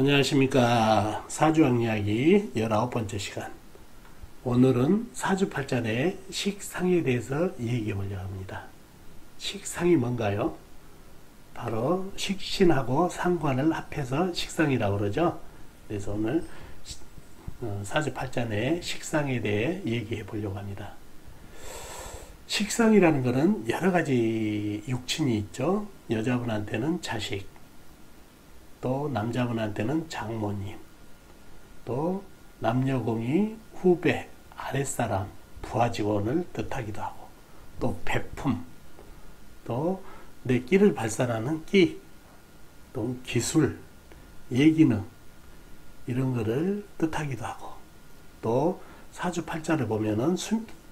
안녕하십니까. 사주학 이야기 19번째 시간. 오늘은 사주팔자의 식상에 대해서 얘기해 보려고 합니다. 식상이 뭔가요? 바로 식신하고 상관을 합해서 식상이라고 그러죠. 그래서 오늘 사주팔자의 식상에 대해 얘기해 보려고 합니다. 식상이라는 것은 여러 가지 육친이 있죠. 여자분한테는 자식, 또 남자분한테는 장모님, 또 남녀공이 후배, 아랫사람, 부하 직원을 뜻하기도 하고, 또 배품, 또 내 끼를 발산하는 끼, 또 기술, 예기능, 이런 거를 뜻하기도 하고, 또 사주팔자를 보면은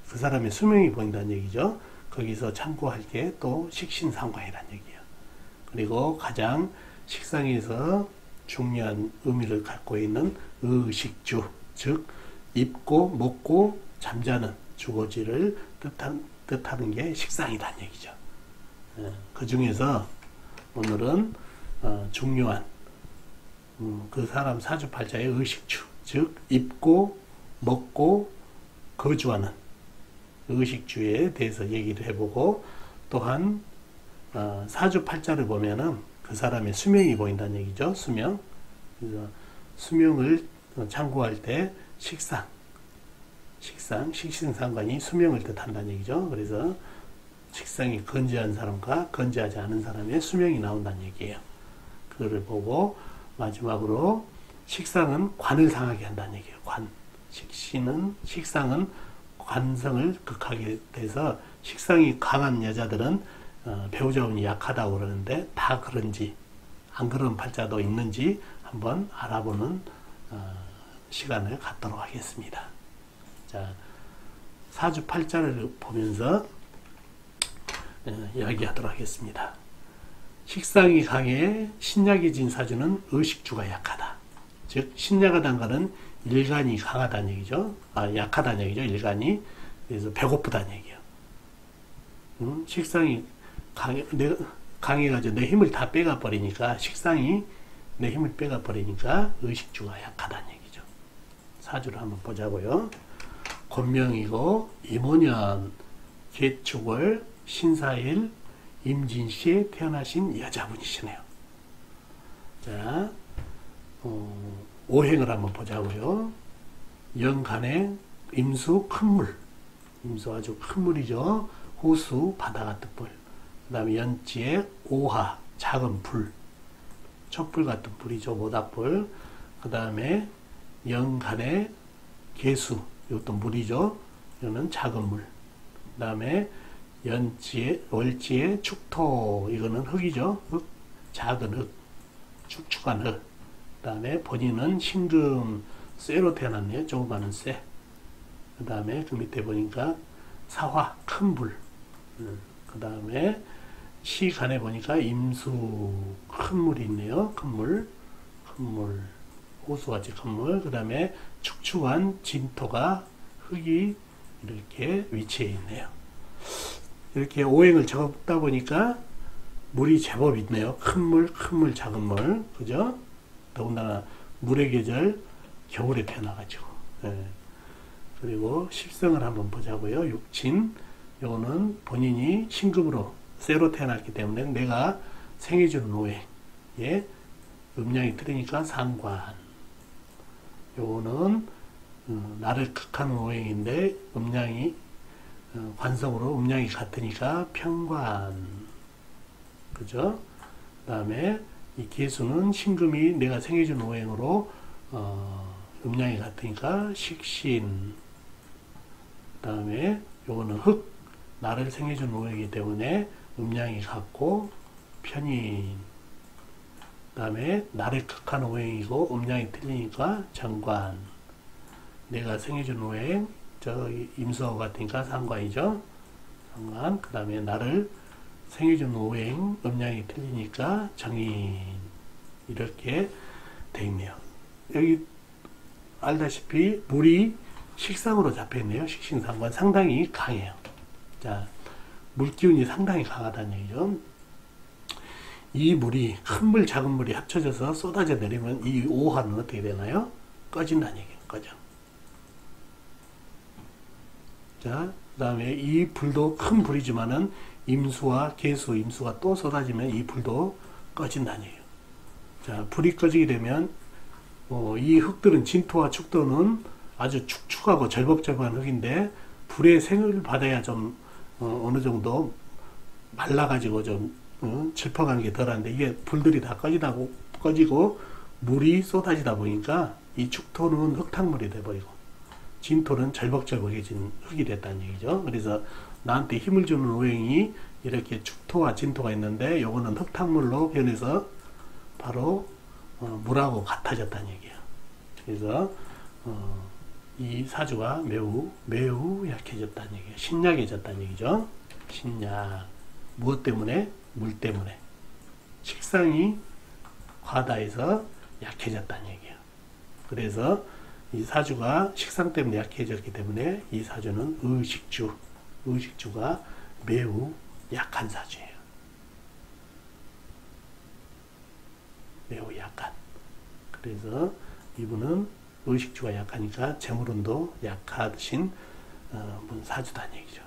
그 사람의 수명이 보인다는 얘기죠. 거기서 참고할 게 또 식신상관이라는 얘기예요. 그리고 가장 식상에서 중요한 의미를 갖고 있는 의식주, 즉 입고 먹고 잠자는 주거지를 뜻하는 게 식상이라는 얘기죠. 그 중에서 오늘은 중요한 그 사람 사주팔자의 의식주, 즉 입고 먹고 거주하는 의식주에 대해서 얘기를 해보고, 또한 사주팔자를 보면은 그 사람의 수명이 보인다는 얘기죠. 수명. 그래서 수명을 참고할 때 식신상관이 수명을 뜻한다는 얘기죠. 그래서 식상이 건재한 사람과 건재하지 않은 사람의 수명이 나온다는 얘기예요. 그거를 보고 마지막으로 식상은 관을 상하게 한다는 얘기예요. 관. 식상은 관성을 극하게 돼서, 식상이 강한 여자들은 배우자운이 약하다고 그러는데 다 그런지 안 그런 팔자도 있는지 한번 알아보는 시간을 갖도록 하겠습니다. 자, 사주팔자를 보면서 이야기하도록 하겠습니다. 식상이 강해 신약이 진 사주는 의식주가 약하다. 즉 신약하다는 것은 일간이 강하다는 얘기죠. 약하다는 얘기죠. 일간이. 그래서 배고프다는 얘기예요. 식상이 강해가지고 내 힘을 다 빼가 버리니까, 식상이 내 힘을 빼가 버리니까 의식주가 약하다는 얘기죠. 사주를 한번 보자고요. 권명이고 임오년 개축월 신사일 임진시에 태어나신 여자분이시네요. 자, 오행을 한번 보자고요. 연간에 임수 큰물, 임수 아주 큰 물이죠. 호수 바다가 뜻불. 그 다음에 연지에 오하 작은 불, 촛불 같은 불이죠. 모닥불. 그 다음에 연간에 개수, 이것도 물이죠. 이거는 작은 물. 그 다음에 월지에 축토, 이거는 흙이죠. 흙, 작은 흙, 축축한 흙. 그 다음에 본인은 신금 쇠로 태어났네요. 조그마한 쇠. 그 다음에 그 밑에 보니까 사화, 큰 불. 그 다음에 시간에 보니까 임수, 큰 물이 있네요. 큰 물, 호수같이 큰 물. 그 다음에 축축한 진토가, 흙이 이렇게 위치해 있네요. 이렇게 오행을 적다 보니까 물이 제법 있네요. 큰 물, 작은 물. 그죠? 더군다나 물의 계절, 겨울에 태어나가지고. 그리고 십성을 한번 보자고요. 육진. 요거는 본인이 신금으로 쇠로 태어났기 때문에 내가 생해주는 오행에 음양이 틀리니까 상관. 요거는 나를 극하는 오행인데 음양이 관성으로 음양이 같으니까 편관. 그죠? 그 다음에 이 개수는 신금이 내가 생해준 오행으로 음양이 같으니까 식신. 그 다음에 요거는 흙, 나를 생해준 오행이기 때문에 음양이 같고 편인. 그 다음에 나를 극하는 오행이고 음양이 틀리니까 정관. 내가 생해준 오행, 저 임수하고 같으니까 상관이죠. 상관. 그 다음에 나를 생해준 오행, 음양이 틀리니까 정인. 이렇게 되어 있네요. 여기 알다시피 물이 식상으로 잡혀 있네요. 식신상관 상당히 강해요. 자, 물기운이 상당히 강하다는 얘기죠. 이 물이 큰 물 작은 물이 합쳐져서 쏟아져 내리면 이 오화는 어떻게 되나요? 꺼진다는 얘기예요. 꺼져. 자, 그 다음에 이 불도 큰 불이지만은 임수와 계수, 임수가 또 쏟아지면 이 불도 꺼진다는 얘기예요. 자, 불이 꺼지게 되면 이 흙들은 진토와 축토는 아주 축축하고 절벅절벅한 흙인데 불의 생을 받아야 좀 어느 정도 말라가지고 좀 질퍽한 게 덜한데 이게 불들이 다 꺼지고 물이 쏟아지다 보니까 이 축토는 흙탕물이 돼버리고 진토는 절벅절벅해진 흙이 됐다는 얘기죠. 그래서 나한테 힘을 주는 오행이 이렇게 축토와 진토가 있는데 요거는 흙탕물로 변해서 바로 물하고 같아졌다는 얘기예요. 그래서 이 사주가 매우 약해졌다는 얘기예요. 신약해졌다는 얘기죠. 신약. 무엇 때문에? 물 때문에. 식상이 과다해서 약해졌다는 얘기예요. 그래서 이 사주가 식상 때문에 약해졌기 때문에 이 사주는 의식주가 매우 약한 사주예요. 매우 약한. 그래서 이분은 의식주가 약하니까 재물운도 약하신 사주다는 얘기죠.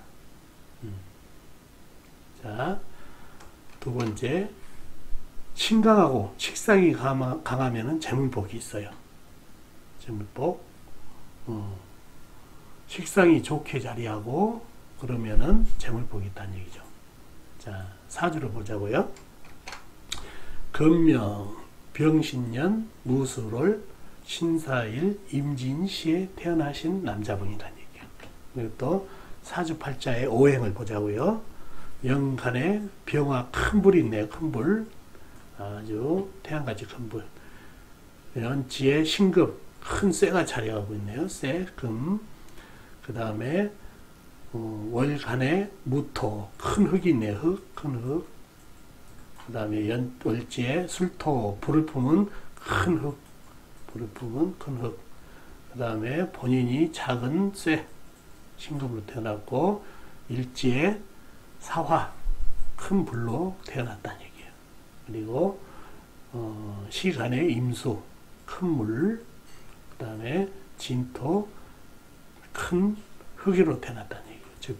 자, 두 번째, 신강하고 식상이 강하면은 재물복이 있어요. 재물복. 식상이 좋게 자리하고 그러면은 재물복이 있다는 얘기죠. 자, 사주를 보자고요. 금명, 병신년, 무술월, 신사일, 임진시에 태어나신 남자분이라는 얘기예요. 그리고 또 사주팔자의 오행을 보자고요. 영간에 병화 큰 불이 있네요. 큰 불. 아주 태양같이 큰 불. 연지에 신금, 큰 쇠가 자리하고 있네요. 쇠, 금. 그 다음에 월간에 무토, 큰 흙이 있네요. 큰 흙. 그 다음에 월지에 술토, 불을 품은 큰 흙. 불을 품은 큰 흙. 그 다음에 본인이 작은 쇠, 신금으로 태어났고, 일지에 사화, 큰 불로 태어났다는 얘기예요. 그리고 시간에 임수, 큰 물, 그 다음에 진토, 큰 흙으로 태어났다는 얘기예요. 즉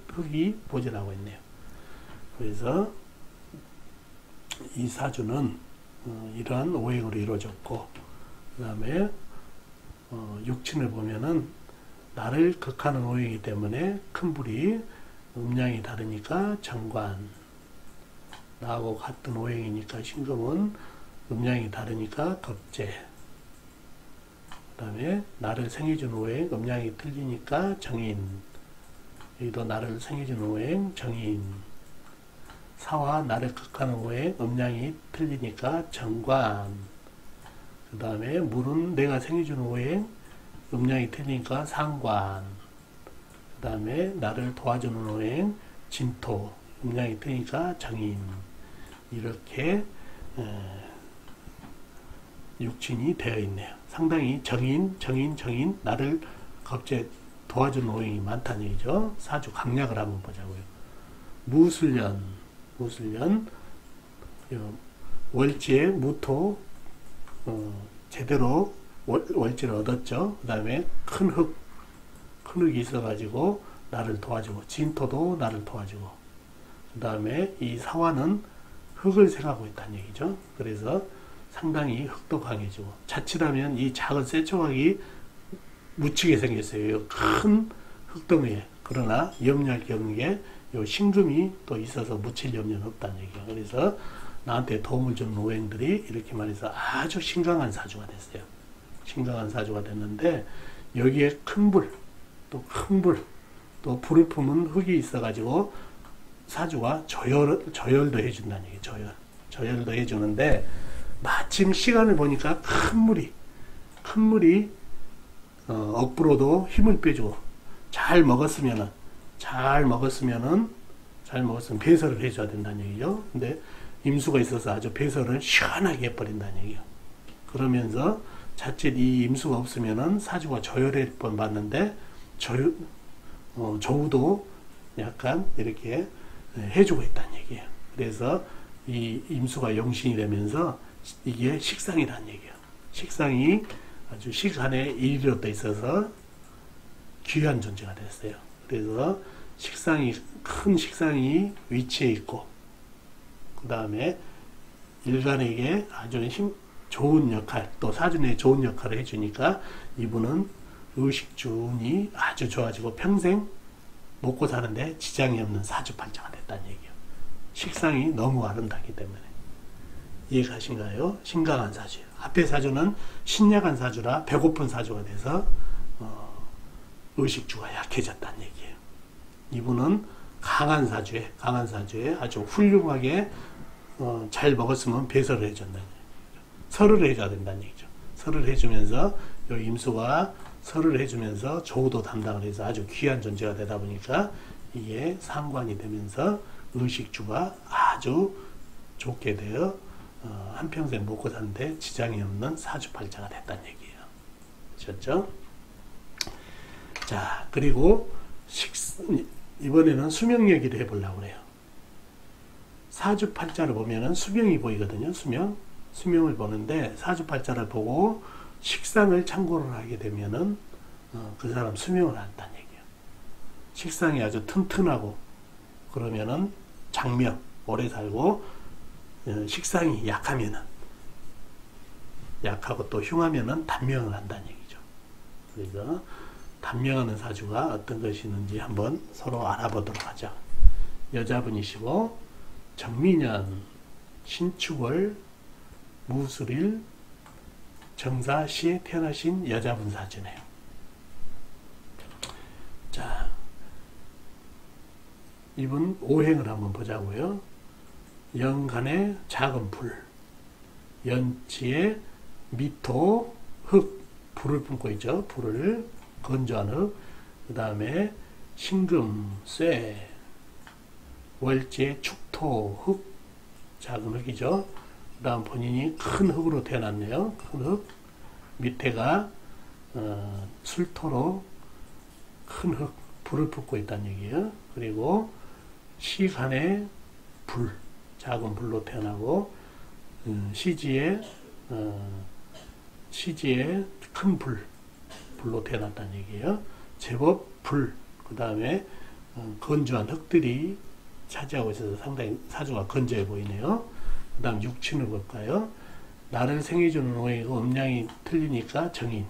흙이 보존하고 있네요. 그래서 이 사주는 이러한 오행으로 이루어졌고, 그 다음에 육친을 보면은 나를 극하는 오행이기 때문에 큰 불이 음양이 다르니까 정관, 나하고 같은 오행이니까 신금은 음양이 다르니까 겁재, 그 다음에 나를 생해준 오행 음양이 틀리니까 정인, 여기도 나를 생해준 오행 정인, 사화 나를 극하는 오행 음양이 틀리니까 정관, 그 다음에 물은 내가 생해준 오행 음양이 틀리니까 상관, 그 다음에 나를 도와주는 오행 진토, 음양이 틀리니까 정인. 이렇게 육친이 되어 있네요. 상당히 정인 나를 겁재 도와주는 오행이 많다는 얘기죠. 사주 강약을 한번 보자고요. 무술년 월지에 무토 제대로 월지를 얻었죠. 그 다음에 큰 흙이 있어가지고 나를 도와주고, 진토도 나를 도와주고, 그 다음에 이 사화는 흙을 생하고 있다는 얘기죠. 그래서 상당히 흙도 강해지고, 자칫하면 이 작은 쇠조각이 묻히게 생겼어요. 큰 흙덩이에. 그러나 염려할 게 없는 게 요 신금이 또 있어서 묻힐 염려는 없다는 얘기예요. 그래서 나한테 도움을 주는 오행들이 이렇게 말해서 아주 신강한 사주가 됐어요. 신강한 사주가 됐는데, 여기에 큰 불, 또 불을 품은 흙이 있어가지고 사주가 저열도 해준다는 얘기예요. 저열도 해주는데, 마침 시간을 보니까 큰 물이 억부로도 힘을 빼주고, 잘 먹었으면 배설을 해줘야 된다는 얘기죠. 근데 임수가 있어서 아주 배설을 시원하게 해버린다는 얘기예요. 그러면서 자칫 이 임수가 없으면은 사주가 저열해 봤는데, 조우도 약간 이렇게 해주고 있다는 얘기예요. 그래서 이 임수가 용신이 되면서 이게 식상이라는 얘기예요. 식상이 아주 식한에 일위로 돼 있어서 귀한 존재가 됐어요. 그래서 식상이, 큰 식상이 위치해 있고, 그 다음에 일간에게 아주 좋은 역할, 또 사주에 좋은 역할을 해주니까 이분은 의식주운이 아주 좋아지고 평생 먹고 사는데 지장이 없는 사주팔자가 됐다는 얘기예요. 식상이 너무 아름답기 때문에. 이해가신가요? 신강한 사주예요. 앞에 사주는 신약한 사주라 배고픈 사주가 돼서 의식주가 약해졌다는 얘기예요. 이분은 강한 사주에 아주 훌륭하게 잘 먹었으면 배설을 해준다는 얘기죠. 설을 해줘야 된다는 얘기죠. 설을 해주면서 요 임수가 설을 해주면서 조우도 담당을 해서 아주 귀한 존재가 되다 보니까 이게 상관이 되면서 의식주가 아주 좋게 되어 한평생 먹고 사는데 지장이 없는 사주팔자가 됐다는 얘기예요. 아셨죠? 자, 그리고 이번에는 수명 얘기를 해보려고 그래요. 사주팔자를 보면은 수명이 보이거든요. 수명을 보는데 사주팔자를 보고 식상을 참고를 하게 되면은 그 사람 수명을 한다는 얘기예요. 식상이 아주 튼튼하고 그러면은 장명, 오래 살고, 식상이 약하면은, 약하고 또 흉하면은 단명을 한다는 얘기죠. 그래서 단명하는 사주가 어떤 것이 있는지 한번 서로 알아보도록 하죠. 여자분이시고 정민년, 신축월, 무술일, 정사시에 태어나신 여자분 사주네요. 자, 이분 오행을 한번 보자고요. 연간에 작은 불, 연치에 미토, 흙, 불을 품고 있죠. 불을, 건조한 흙, 그 다음에 신금, 쇠, 월지에 축토, 흙, 작은 흙이죠. 그 다음 본인이 큰 흙으로 태어났네요. 큰 흙, 밑에가 술토로 큰 흙, 불을 품고 있다는 얘기예요. 그리고 시간에 불, 작은 불로 태어나고 시지에 큰 불로 태어났다는 얘기예요. 제법 불, 그 다음에 건조한 흙들이 차지하고 있어서 상당히 사주가 건조해 보이네요. 그 다음 육친을 볼까요? 나를 생해주는 오행이고 음양이 틀리니까 정인.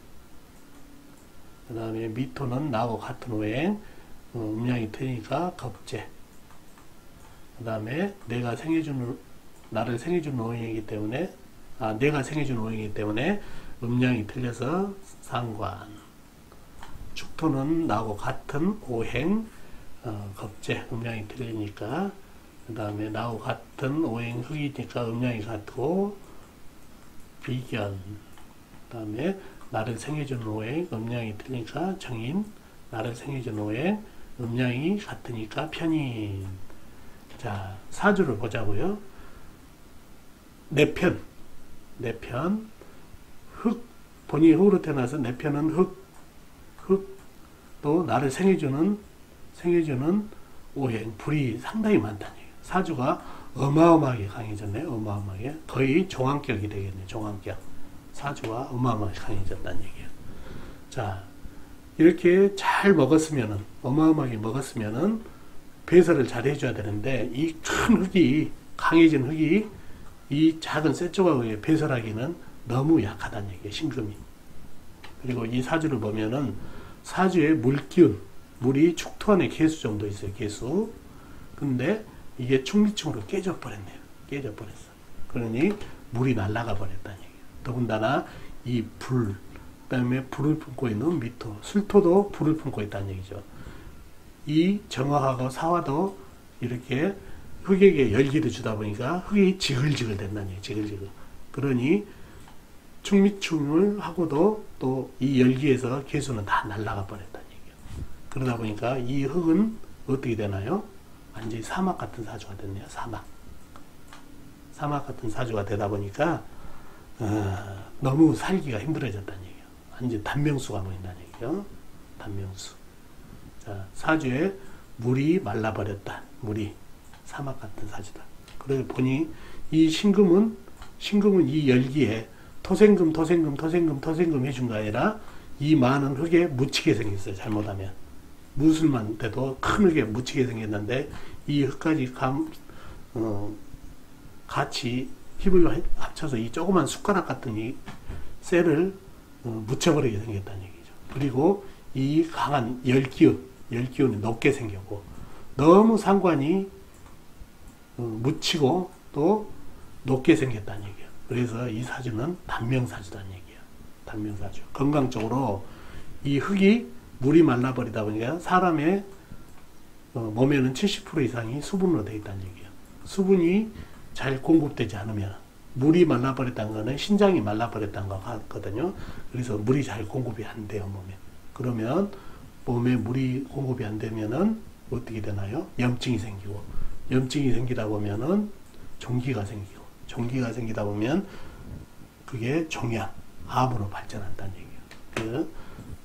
그 다음에 미토는 나하고 같은 오행, 음양이 틀리니까 겁재. 그 다음에 나를 생해주는 오행이기 때문에, 내가 생해주는 오행이기 때문에 음양이 틀려서 상관. 축토는 나하고 같은 오행, 겁재, 음양이 틀리니까. 그 다음에 나하고 같은 오행 흙이니까 음양이 같고, 비견. 그 다음에 나를 생해주는 오행, 음양이 틀리니까 정인. 나를 생해주는 오행, 음양이 같으니까 편인. 자, 사주를 보자고요. 내 편, 흙, 본인이 흙으로 태어나서 내 편은 흙, 또 나를 생해주는 오행, 불이 상당히 많다는 얘기예요. 사주가 어마어마하게 강해졌네요. 어마어마하게. 거의 종합격이 되겠네요. 종합격. 사주가 어마어마하게 강해졌다는 얘기예요. 자, 이렇게 잘 먹었으면은, 어마어마하게 먹었으면은, 배설을 잘 해줘야 되는데, 이 큰 흙이, 강해진 흙이, 이 작은 쇠조각에 배설하기는 너무 약하다는 얘기예요. 신금이. 그리고 이 사주를 보면은, 사주에 물기운, 물이 축토 안에 개수 정도 있어요. 개수. 근데, 이게 충미충으로 깨져버렸네요. 깨져버렸어. 그러니 물이 날아가 버렸다는 얘기예요. 더군다나 이 불, 그 다음에 불을 품고 있는 미토, 술토도 불을 품고 있다는 얘기죠. 이 정화하고 사화도 이렇게 흙에게 열기를 주다 보니까 흙이 지글지글 된다는 얘기예요. 지글지글. 그러니 충미충을 하고도 또 이 열기에서 개수는 다 날아가 버렸다는 얘기예요. 그러다 보니까 이 흙은 어떻게 되나요? 완전히 사막 같은 사주가 됐네요. 사막 같은 사주가 되다 보니까 너무 살기가 힘들어졌다는 얘기예요. 완전 단명수가 보인다는 얘기죠. 단명수. 자, 사주에 물이 말라버렸다. 물이 사막 같은 사주다. 그래서 보니 이 신금은 이 열기에 토생금 해준 거 아니라 이 많은 흙에 묻히게 생겼어요. 잘못하면 무술만 돼도 큰 흙에 묻히게 생겼는데 이 흙까지 같이 힘을 합쳐서 이 조그만 숟가락 같은 이 쇠를 묻혀버리게 생겼다는 얘기죠. 그리고 이 강한 열기운이 높게 생겼고 너무 상관이 묻히고 또 높게 생겼다는 얘기예요. 그래서 이 사주는 단명사주라는 얘기예요. 단명사주. 건강적으로 이 흙이 물이 말라버리다 보니까 사람의 몸에는 70% 이상이 수분으로 되어 있다는 얘기예요. 수분이 잘 공급되지 않으면 물이 말라버렸다는 거는 신장이 말라버렸다는 것 같거든요. 그래서 물이 잘 공급이 안 돼요, 몸에. 그러면 몸에 물이 공급이 안 되면은 어떻게 되나요? 염증이 생기고, 염증이 생기다 보면은 종기가 생기고, 종기가 생기다 보면 그게 종양, 암으로 발전한다는 얘기예요. 그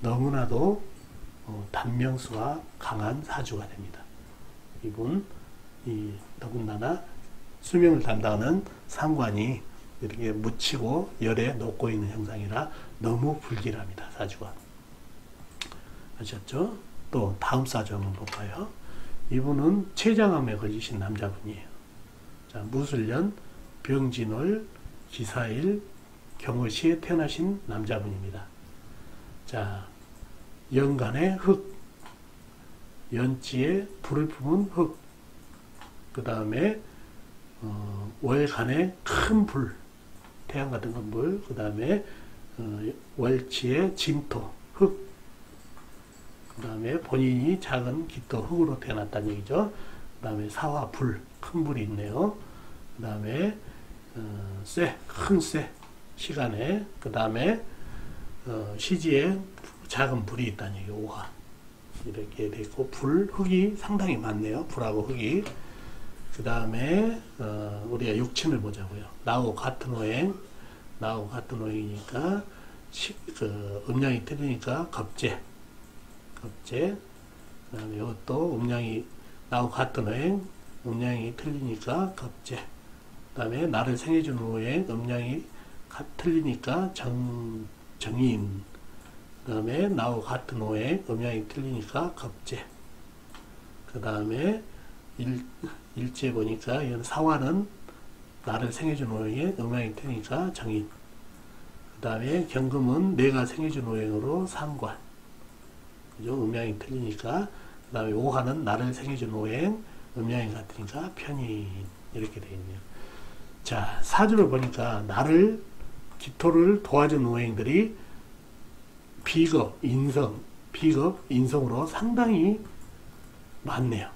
너무나도 단명수가 강한 사주가 됩니다. 이분, 더군다나 수명을 담당하는 상관이 이렇게 묻히고 열에 녹고 있는 형상이라 너무 불길합니다. 사주가. 아셨죠? 또 다음 사주 한번 볼까요? 이분은 췌장암에 걸리신 남자분이에요. 자, 무술년 병진월 기사일 경어시에 태어나신 남자분입니다. 자, 연간에 흙, 연지에 불을 품은 흙, 그 다음에 월간에 큰 불, 태양 같은 건 불, 그 다음에 월치에 진토, 흙, 그 다음에 본인이 작은 깃도 흙으로 태어났다는 얘기죠. 그 다음에 사화 불, 큰 불이 있네요. 그 다음에 큰 쇠, 시간에, 그 다음에 시지에 작은 불이 있다는 얘기, 오화. 이렇게 돼 있고, 흙이 상당히 많네요. 불하고 흙이. 그 다음에 우리가 육친을 보자고요. 나하고 같은 오행이니까 음양이 틀리니까 겁재. 그 다음에 이것도 음양이 나하고 같은 오행, 음양이 틀리니까 겁재. 그 다음에 나를 생해준 오행, 음양이 틀리니까 정인. 그 다음에 나하고 같은 오행, 음양이 틀리니까 겁재. 그 다음에 일지에 보니까 이건 사화는 나를 생해준 오행에 음양이 틀리니까 정인. 그 다음에 경금은 내가 생해준 오행으로 상관. 그죠? 음양이 틀리니까. 그 다음에 오화는 나를 생해준 오행, 음양이 같으니까 편인. 이렇게 되어 있네요. 자, 사주를 보니까 나를, 기토를 도와준 오행들이 비겁, 인성으로 상당히 많네요.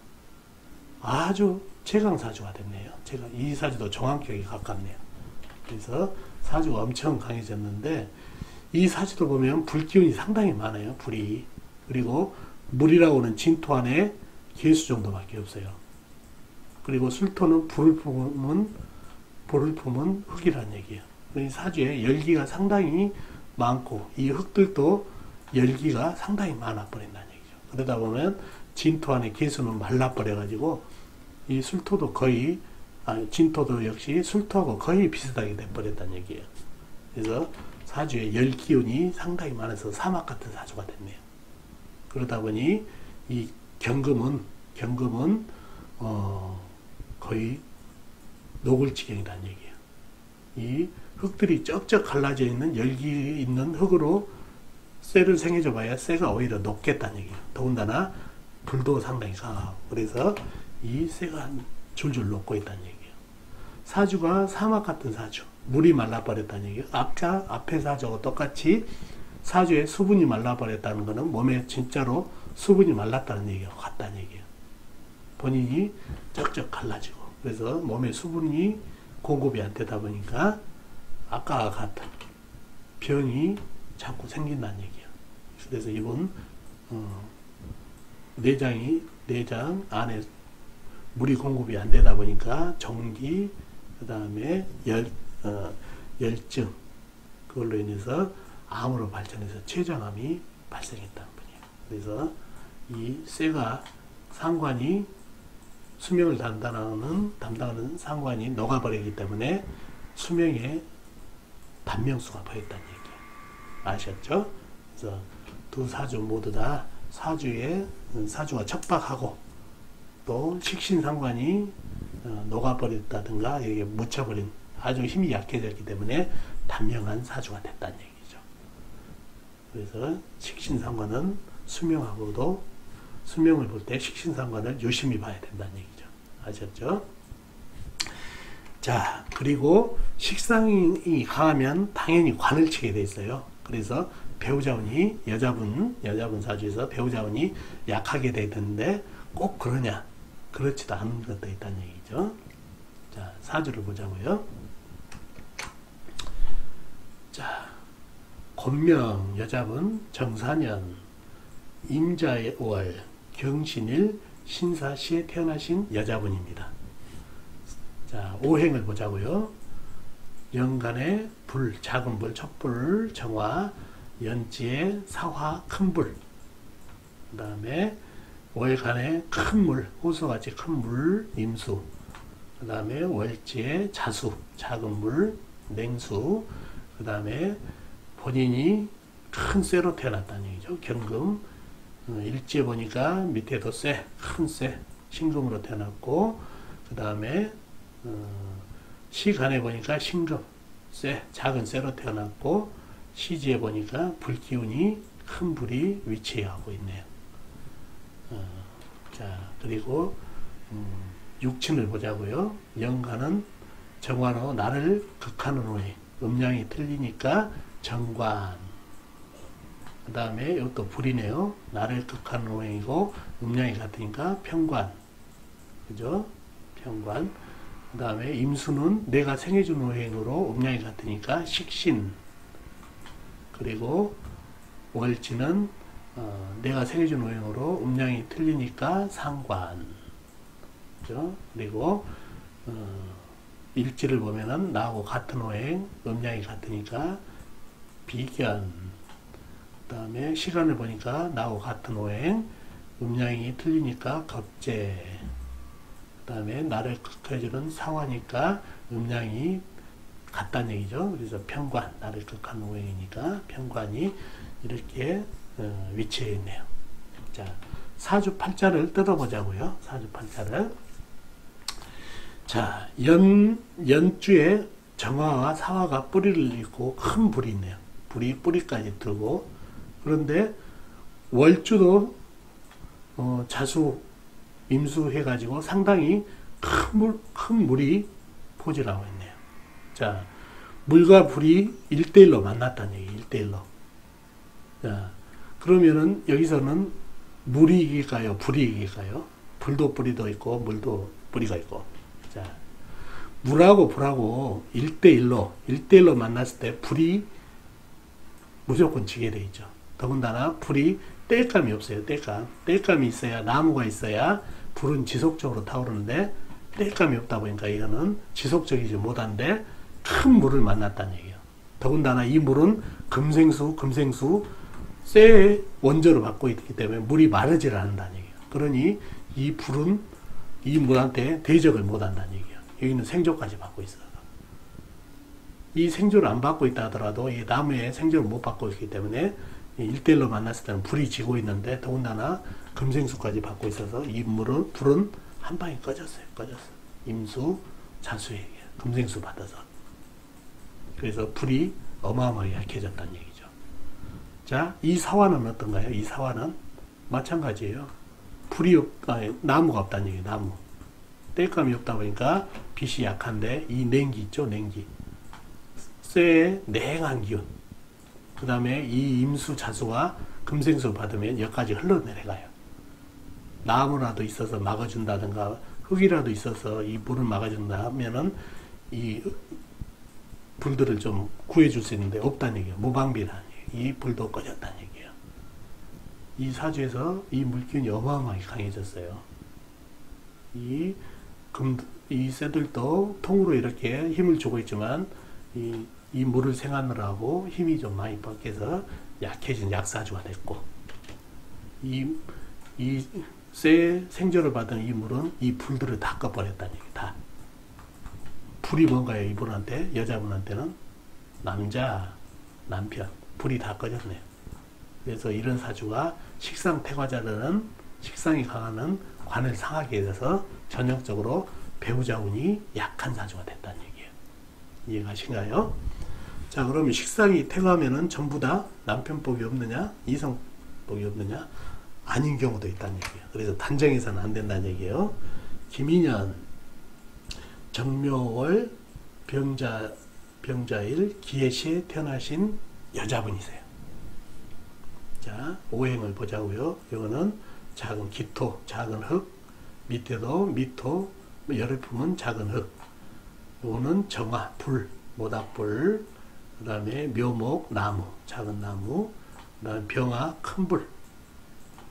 아주 최강사주가 됐네요. 제가 이 사주도 정황격에 가깝네요. 그래서 사주가 엄청 강해졌는데 이 사주도 보면 불기운이 상당히 많아요. 불이. 그리고 물이라고는 진토 안에 개수 정도밖에 없어요. 그리고 술토는 불을 품은 흙이라는 얘기예요. 이 사주에 열기가 상당히 많고 이 흙들도 열기가 상당히 많아 버린다는 얘기죠. 그러다 보면 진토 안에 개수는 말라 버려 가지고 이 술토도 거의 진토도 역시 술토하고 거의 비슷하게 돼 버렸다는 얘기예요. 그래서 사주에 열 기운이 상당히 많아서 사막 같은 사주가 됐네요. 그러다 보니 이 경금은 거의 녹을 지경이라는 얘기예요. 이 흙들이 쩍쩍 갈라져 있는 열기 있는 흙으로 쇠를 생해줘 봐야 쇠가 오히려 녹겠다는 얘기예요. 더군다나 불도 상당히 강하고 그래서 이 쇠가 줄줄 녹고 있다는 얘기예요. 사주가 사막 같은 사주, 물이 말라버렸다는 얘기예요. 아까 앞에 사주하고 똑같이 사주에 수분이 말라버렸다는 것은 몸에 진짜로 수분이 말랐다는 얘기가 같다는 얘기예요. 본인이 쩍쩍 갈라지고 그래서 몸에 수분이 공급이 안 되다 보니까 아까와 같은 병이 자꾸 생긴다는 얘기예요. 그래서 이분 내장 안에 물이 공급이 안 되다 보니까 종기, 그 다음에 열증, 그걸로 인해서 암으로 발전해서 췌장암이 발생했다는 분이에요. 그래서 이 쇠가 상관이 수명을 담당하는 상관이 녹아버리기 때문에 수명에 단명수가 보였다는 얘기 아셨죠? 그래서 두 사주 모두 다 사주가 척박하고 또 식신상관이 녹아버렸다든가 이게 묻혀버린 아주 힘이 약해졌기 때문에 단명한 사주가 됐다는 얘기죠. 그래서 식신상관은 수명을 볼 때 식신상관을 유심히 봐야 된다는 얘기죠. 아셨죠? 자, 그리고 식상이 강하면 당연히 관을 치게 돼 있어요. 그래서 배우자운이 여자분 사주에서 배우자운이 약하게 되던데 꼭 그러냐? 그렇지도 않은 것도 있다는 얘기죠. 자, 사주를 보자고요. 자, 권명 여자분 정사년 임자월 경신일 신사시에 태어나신 여자분입니다. 자, 오행을 보자고요. 연간에 불, 작은 불, 촛불, 정화, 연지에 사화, 큰 불. 그 다음에 월간에 큰 물, 호수같이 큰 물, 임수. 그 다음에 월지에 자수, 작은 물, 냉수. 그 다음에 본인이 큰 쇠로 태어났다는 얘기죠. 경금. 일지에 보니까 밑에도 쇠, 큰 쇠, 신금으로 태어났고, 그 다음에 시간에 보니까 신금, 쇠, 작은 쇠로 태어났고, 시지에 보니까 불기운이 큰 불이 위치하고 있네요. 자, 그리고 육친을 보자고요. 연간은 정관으로 나를 극하는 오행, 음양이 틀리니까 정관. 그 다음에 이것도 불이네요. 나를 극하는 오행이고 음양이 같으니까 편관. 그죠? 편관. 그 다음에 임수는 내가 생해준 오행으로 음양이 같으니까 식신. 그리고 월지는 내가 생해준 오행으로 음양이 틀리니까 상관. 그죠? 그리고 일지를 보면은 나하고 같은 오행, 음양이 같으니까 비견. 그 다음에 시간을 보니까 나하고 같은 오행, 음양이 틀리니까 겁재. 그 다음에 나를 극해주는 사화니까 음양이 같다는 얘기죠. 그래서 편관, 나를 극하는 오행이니까 편관이 이렇게 위치해 있네요. 자, 사주팔자를 뜯어보자고요. 사주팔자를. 자, 연주에 정화와 사화가 뿌리를 잇고 큰 불이 있네요. 불이 뿌리까지 들고, 그런데 월주도 자수, 임수 해가지고 상당히 큰 물이 포진하고 있네요. 자, 물과 불이 1대1로 만났다는 얘기, 1대1로. 자, 그러면은 여기서는 물이 이길까요? 불이 이길까요? 불도 뿌리도 있고, 물도 뿌리가 있고. 자, 물하고 불하고 1대1로 만났을 때 불이 무조건 지게 돼 있죠. 더군다나 불이 땔감이 없어요. 땔감이 있어야, 나무가 있어야 불은 지속적으로 타오르는데 땔감이 없다 보니까 이거는 지속적이지 못한데 큰 물을 만났다는 얘기예요. 더군다나 이 물은 금생수 쇠의 원조를 받고 있기 때문에 물이 마르지를 않는다는 얘기예요. 그러니 이 불은 이 물한테 대적을 못한다는 얘기예요. 여기는 생조까지 받고 있어요. 이 생조를 안 받고 있다 하더라도 이 나무에 생조를 못 받고 있기 때문에 1대1로 만났을 때는 불이 지고 있는데 더군다나 금생수까지 받고 있어서 이 불은 한 방에 꺼졌어요. 임수, 자수에 금생수 받아서. 그래서 불이 어마어마하게 약해졌다는 얘기죠. 자, 이 사화는 어떤가요? 이 사화는 마찬가지예요. 나무가 없다는 얘기예요. 나무. 땔감이 없다 보니까 빛이 약한데 이 냉기 있죠? 냉기. 쇠의 냉한 기운. 그 다음에 이 임수 자수가 금생수 받으면 여기까지 흘러내려가요. 나무라도 있어서 막아준다든가 흙이라도 있어서 이 불을 막아준다 하면은 이 불들을 좀 구해줄 수 있는데 없다는 얘기예요. 무방비라는 얘기예요. 이 불도 꺼졌다는 얘기예요. 이 사주에서 이 물기운이 어마어마하게 강해졌어요. 이 쇠들도 통으로 이렇게 힘을 주고 있지만 이 물을 생하느라고 힘이 좀 많이 꺾여서 약해진 약사주가 됐고, 이 쇠 생조를 받은 이 물은 이 불들을 다 꺼버렸다는 얘기. 다. 불이 뭔가요? 이분한테, 여자분한테는 남자, 남편, 불이 다 꺼졌네요. 그래서 이런 사주가 식상 태과자들은 식상이 강하는 관을 상하게 돼서 전형적으로 배우자 운이 약한 사주가 됐다는 얘기예요. 이해가신가요? 자, 그러면 식상이 태과하면은 전부 다 남편복이 없느냐, 이성복이 없느냐? 아닌 경우도 있다는 얘기예요. 그래서 단정해서는 안 된다는 얘기예요. 김인연, 정묘월, 병자일, 기해시에 태어나신 여자분이세요. 자, 오행을 보자고요. 이거는 작은 기토, 작은 흙, 밑에도 미토, 열을 품은 작은 흙. 이거는 정화, 불, 모닥불, 그 다음에 묘목, 나무, 작은 나무, 그 다음에 병화, 큰 불.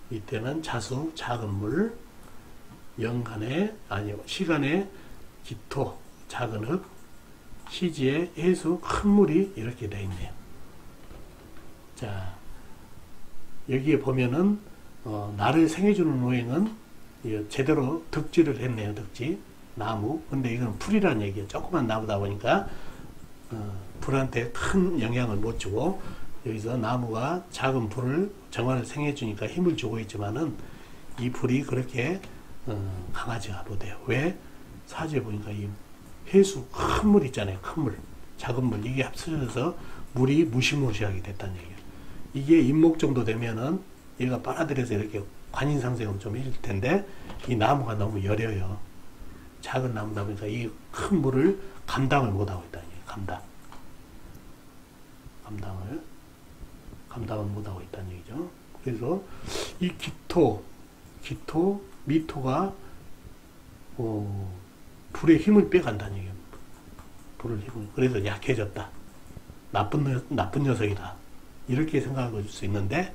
밑에는 자수, 작은 물, 영간에, 아니요, 시간에 기토, 작은 흙, 시지에 해수, 큰 물이 이렇게 되어 있네요. 자, 여기에 보면은, 나를 생해주는 오행은 제대로 득지를 했네요, 득지. 나무. 근데 이건 풀이라는 얘기예요. 조그만 나무다 보니까, 불한테 큰 영향을 못 주고, 여기서 나무가 작은 불을 정화를 생해주니까 힘을 주고 있지만은 이 불이 그렇게 강하지가 못해요. 왜? 사주에 보니까 이 해수 큰 물 있잖아요. 큰 물, 작은 물 이게 합쳐져서 물이 무시무시하게 됐다는 얘기예요. 이게 임목 정도 되면은 얘가 빨아들여서 이렇게 관인상생은 좀 해줄 텐데 이 나무가 너무 여려요. 작은 나무다 보니까 이 큰 물을 감당을 못하고 있다는 얘기예요. 감당을 못하고 있다는 얘기죠. 그래서 이 기토, 미토가 불의 힘을 빼간다는 얘기예요. 불의 힘을. 그래서 약해졌다. 나쁜 녀석이다. 이렇게 생각할 수 있는데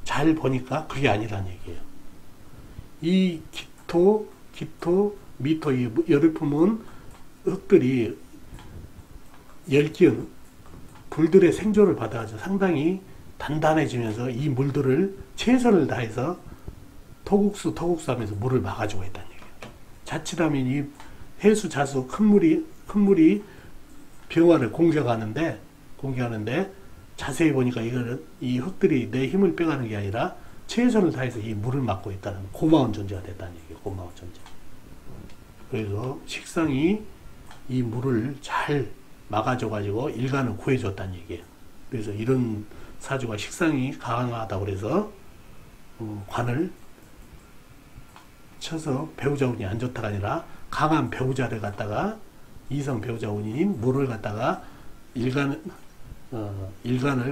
잘 보니까 그게 아니라는 얘기예요. 이 기토, 미토, 이 열을 품은 흙들이 열기운 불들의 생조를 받아가지고 상당히 단단해지면서 이 물들을 최선을 다해서 토국수 하면서 물을 막아주고 있다는 얘기예요. 자칫하면 이 해수, 자수, 큰 물이 병화를 공격하는데 자세히 보니까 이 흙들이 내 힘을 빼가는 게 아니라 최선을 다해서 이 물을 막고 있다는 고마운 존재가 됐다는 얘기예요. 고마운 존재. 그래서 식상이 이 물을 잘 막아줘가지고 일간을 구해줬다는 얘기예요. 그래서 이런 사주가 식상이 강하다고 그래서 관을 쳐서 배우자 운이 안 좋다가 아니라 강한 배우자를 갖다가 이성 배우자 운인 물을 갖다가 일간을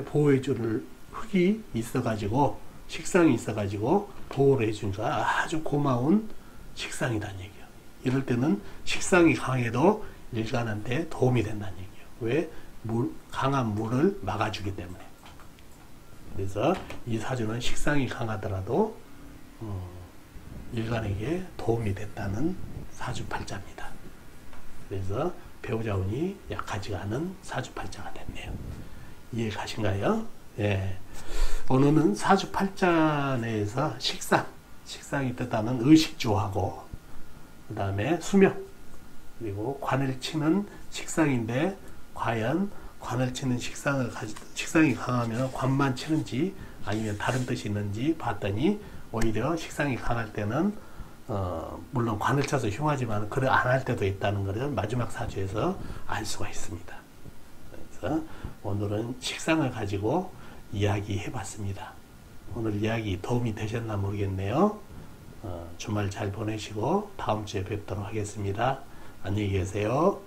보호해줄 흙이 있어가지고 식상이 있어가지고 보호를 해주니까 아주 고마운 식상이라는 얘기예요. 이럴 때는 식상이 강해도 일간한테 도움이 된다는 얘기예요. 왜? 강한 물을 막아주기 때문에. 그래서 이 사주는 식상이 강하더라도 일간에게 도움이 됐다는 사주팔자입니다. 그래서 배우자 운이 약하지가 않은 사주팔자가 됐네요. 이해 가신가요? 예. 오늘은 사주팔자 내에서 식상이 뜻하는 의식주하고 그 다음에 수명 그리고 관을 치는 식상인데 과연 관을 치는 식상이 강하면 관만 치는지 아니면 다른 뜻이 있는지 봤더니 오히려 식상이 강할 때는 물론 관을 쳐서 흉하지만 그래 안 할 때도 있다는 것을 마지막 사주에서 알 수가 있습니다. 그래서 오늘은 식상을 가지고 이야기해 봤습니다. 오늘 이야기 도움이 되셨나 모르겠네요. 주말 잘 보내시고 다음 주에 뵙도록 하겠습니다. 안녕히 계세요.